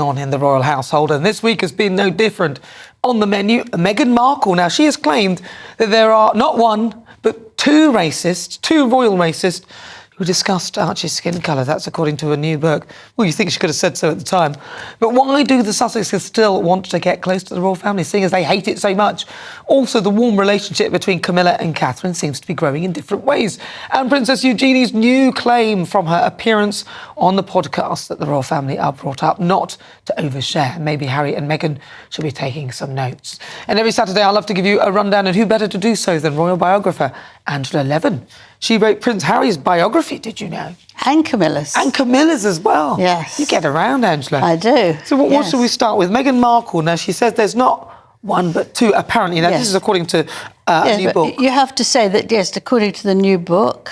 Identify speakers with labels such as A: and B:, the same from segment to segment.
A: on in the royal household, and this week has been no different. On the menu, Meghan Markle. Now, she has claimed that there are not one, but two royal racists, who discussed Archie's skin colour. That's according to a new book. Well, you think she could have said so at the time. But why do the Sussexes still want to get close to the royal family, seeing as they hate it so much? Also, the warm relationship between Camilla and Catherine seems to be growing in different ways. And Princess Eugenie's new claim from her appearance on the podcast that the royal family are brought up not to overshare. Maybe Harry and Meghan should be taking some notes. And every Saturday, I love to give you a rundown, and who better to do so than royal biographer Angela Levin. She wrote Prince Harry's biography, did you know?
B: And Camilla's.
A: And Camilla's as well.
B: Yes.
A: You get around, Angela.
B: I do.
A: So what should we start with? Meghan Markle. Now, she says there's not one but two, apparently. Now, this is according to a new book.
B: You have to say that, yes, according to the new book,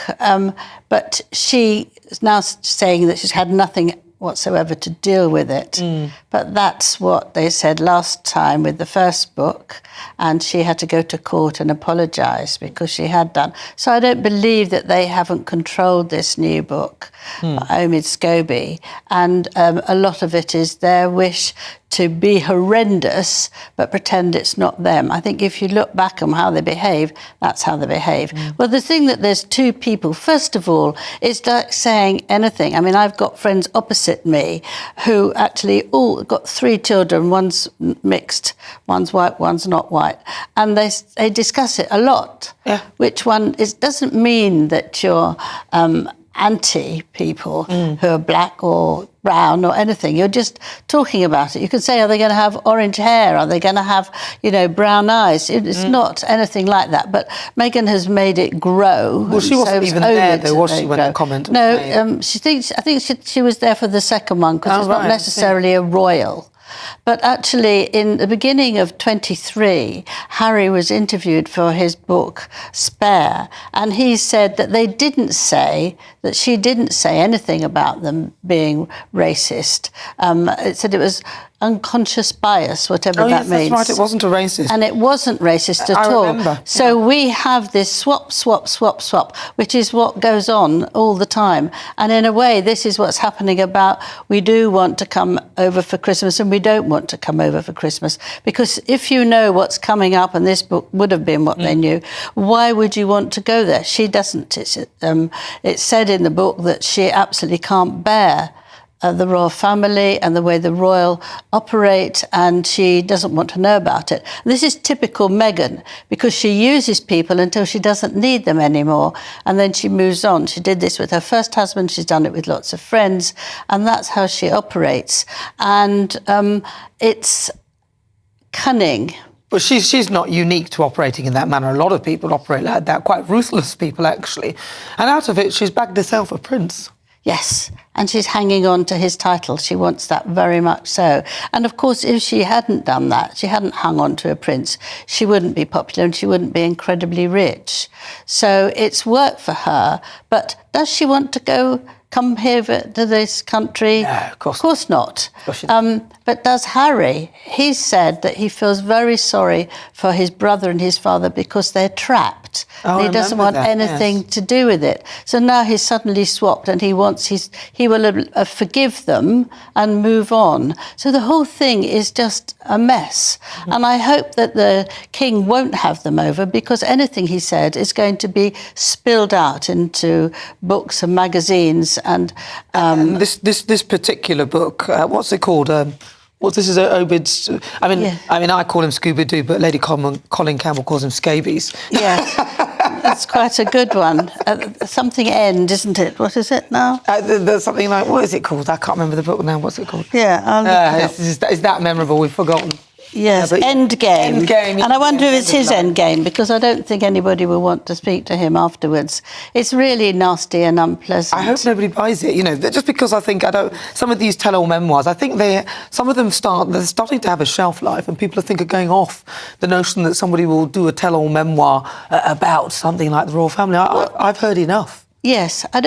B: but she is now saying that she's had nothing whatsoever to deal with it. But that's what they said last time with the first book, and she had to go to court and apologise because she had done. So I don't believe that they haven't controlled this new book by Omid Scobie, and a lot of it is their wish to be horrendous but pretend it's not them. I think if you look back on how they behave, that's how they behave. Well, the thing that there's two people, first of all, it's like saying anything. I mean, I've got friends opposite me who actually all got 3 children, one's mixed, one's white, one's not white, and they discuss it a lot. Which one doesn't mean that you're anti-people who are black or brown or anything. You're just talking about it. You could say, are they going to have orange hair? Are they going to have, brown eyes? It's not anything like that. But Meghan has made it grow.
A: Well, she wasn't even there, though, was she, when the comment was made?
B: No, I think she was there for the second one, because it's not necessarily a royal. But actually, in the beginning of 23, Harry was interviewed for his book, Spare, and he said that she didn't say anything about them being racist. It said it was unconscious bias, whatever that means.
A: That's right, it wasn't a racist.
B: And it wasn't racist at all.
A: I remember.
B: So we have this swap, which is what goes on all the time. And in a way, this is what's happening about we do want to come over for Christmas and we don't want to come over for Christmas. Because if you know what's coming up, and this book would have been what they knew, why would you want to go there? She doesn't. It's said in the book that she absolutely can't bear the royal family and the way the royal operate, and she doesn't want to know about it. This is typical Meghan, because she uses people until she doesn't need them anymore, and then she moves on. She did this with her first husband, she's done it with lots of friends, and that's how she operates. And it's cunning.
A: But she's not unique to operating in that manner. A lot of people operate like that, quite ruthless people, actually. And out of it, she's bagged herself a prince.
B: Yes, and she's hanging on to his title. She wants that very much so. And of course, if she hadn't done that, she hadn't hung on to a prince, she wouldn't be popular and she wouldn't be incredibly rich. So it's work for her. But does she want to come here to this country?
A: No, of course not.
B: Of course not. But does Harry? He said that he feels very sorry for his brother and his father because they're trapped. And he doesn't want anything to do with it. So now he's suddenly swapped, and he will forgive them and move on. So the whole thing is just a mess. And I hope that the king won't have them over, because anything he said is going to be spilled out into books and magazines. And
A: this particular book, what's it called? This is Omid's. I mean, I call him Scooby-Doo, but Lady Colin Campbell calls him Scabies.
B: Yes, that's quite a good one. Something End, isn't it? What is it now?
A: There's something like, what is it called? I can't remember the book now. What's it called?
B: Yeah, I'll look it up.
A: It's that memorable. We've forgotten.
B: Yes, Endgame.
A: Endgame.
B: And I wonder if it's his endgame, because I don't think anybody will want to speak to him afterwards. It's really nasty and unpleasant.
A: I hope nobody buys it, just because I think some of these tell-all memoirs, I think some of them they're starting to have a shelf life, and people are going off the notion that somebody will do a tell-all memoir about something like the royal family. I've heard enough.
B: Yes, I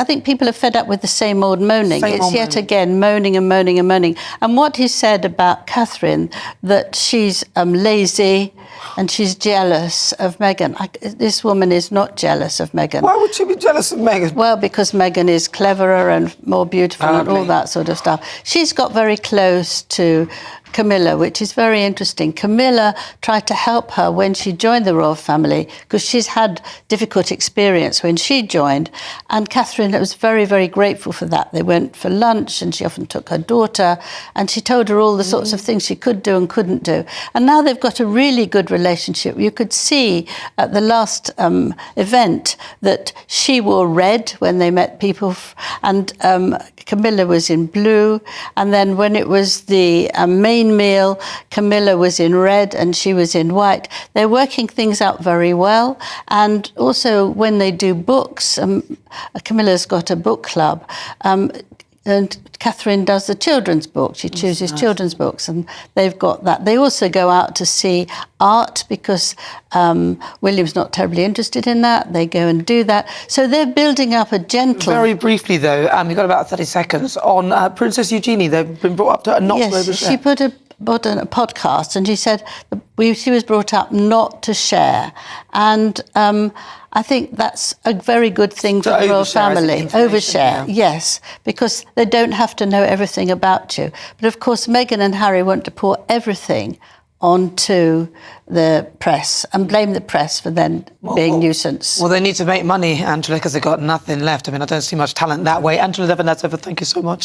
B: think people are fed up with the same old moaning. It's yet again moaning and moaning and moaning. And what he said about Catherine, that she's lazy, and she's jealous of Meghan. This woman is not jealous of Meghan.
A: Why would she be jealous of Meghan?
B: Well, because Meghan is cleverer and more beautiful and all that sort of stuff. She's got very close to Camilla, which is very interesting. Camilla tried to help her when she joined the royal family because she's had difficult experience when she joined, and Catherine was very, very grateful for that. They went for lunch and she often took her daughter and she told her all the sorts of things she could do and couldn't do. And now they've got a really good relationship. You could see at the last event that she wore red when they met people and Camilla was in blue, and then when it was the main meal, Camilla was in red and she was in white. They're working things out very well, and also when they do books, Camilla's got a book club, and Catherine does the children's book. She chooses children's books, and they've got that. They also go out to see art because William's not terribly interested in that. They go and do that. So they're building up a gentle...
A: Very briefly, though, we've got about 30 seconds, on Princess Eugenie. They've been brought up to not to overshare.
B: Yes, she put a podcast, and she said she was brought up not to share. And I think that's a very good thing for the royal family. Overshare, yes, because they don't have to know everything about you. But of course, Meghan and Harry want to pour everything onto the press and blame the press for then being nuisance.
A: Well, they need to make money, Angela, because they've got nothing left. I mean, I don't see much talent that way. Angela Levin, that's over. Thank you so much.